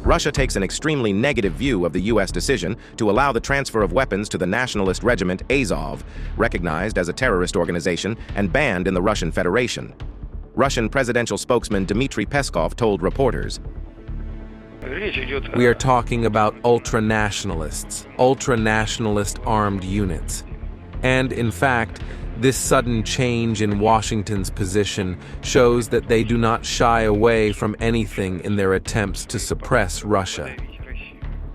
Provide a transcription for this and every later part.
Russia takes an extremely negative view of the U.S. decision to allow the transfer of weapons to the nationalist regiment Azov, recognized as a terrorist organization and banned in the Russian Federation. Russian presidential spokesman Dmitry Peskov told reporters, "We are talking about ultra-nationalist armed units. And in fact, this sudden change in Washington's position shows that they do not shy away from anything in their attempts to suppress Russia.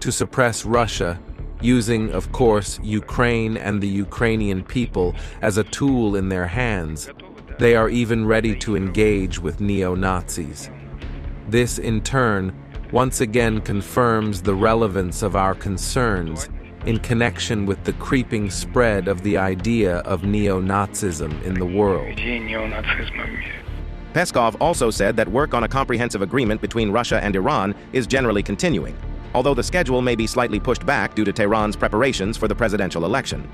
To suppress Russia, using, of course, Ukraine and the Ukrainian people as a tool in their hands. They are even ready to engage with neo-Nazis. This, in turn, once again confirms the relevance of our concerns in connection with the creeping spread of the idea of neo-Nazism in the world." Peskov also said that work on a comprehensive agreement between Russia and Iran is generally continuing, although the schedule may be slightly pushed back due to Tehran's preparations for the presidential election.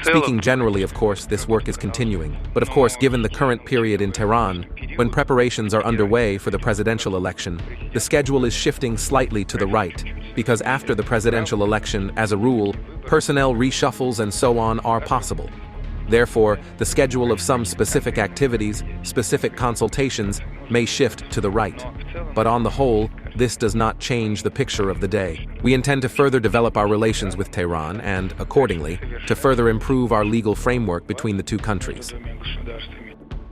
Speaking generally, of course, this work is continuing. But of course, given the current period in Tehran, when preparations are underway for the presidential election, the schedule is shifting slightly to the right, because after the presidential election, as a rule, personnel reshuffles and so on are possible. Therefore, the schedule of some specific activities, specific consultations, may shift to the right. But on the whole, this does not change the picture of the day. We intend to further develop our relations with Tehran and, accordingly, to further improve our legal framework between the two countries.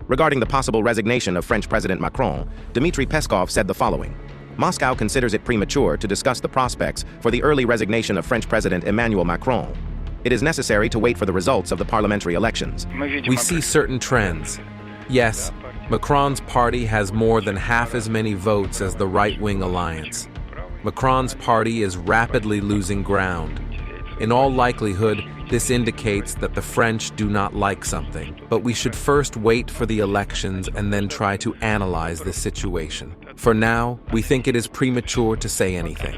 Regarding the possible resignation of French President Macron, Dmitry Peskov said the following: "Moscow considers it premature to discuss the prospects for the early resignation of French President Emmanuel Macron. It is necessary to wait for the results of the parliamentary elections." We see certain trends. Yes, Macron's party has more than half as many votes as the right-wing alliance. Macron's party is rapidly losing ground. In all likelihood, this indicates that the French do not like something. But we should first wait for the elections and then try to analyze the situation. For now, we think it is premature to say anything.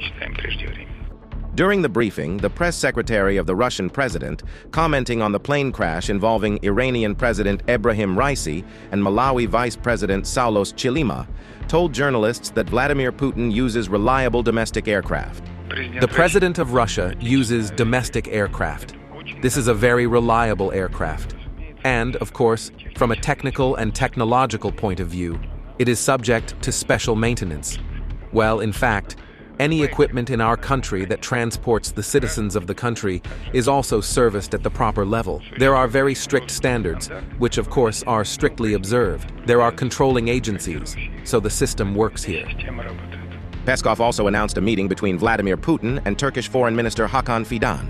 During the briefing, the press secretary of the Russian president, commenting on the plane crash involving Iranian President Ebrahim Raisi and Malawi Vice President Saulos Chilima, told journalists that Vladimir Putin uses reliable domestic aircraft. The president of Russia uses domestic aircraft. This is a very reliable aircraft. And, of course, from a technical and technological point of view, it is subject to special maintenance. Well, in fact, any equipment in our country that transports the citizens of the country is also serviced at the proper level. There are very strict standards, which of course are strictly observed. There are controlling agencies, so the system works here. Peskov also announced a meeting between Vladimir Putin and Turkish Foreign Minister Hakan Fidan.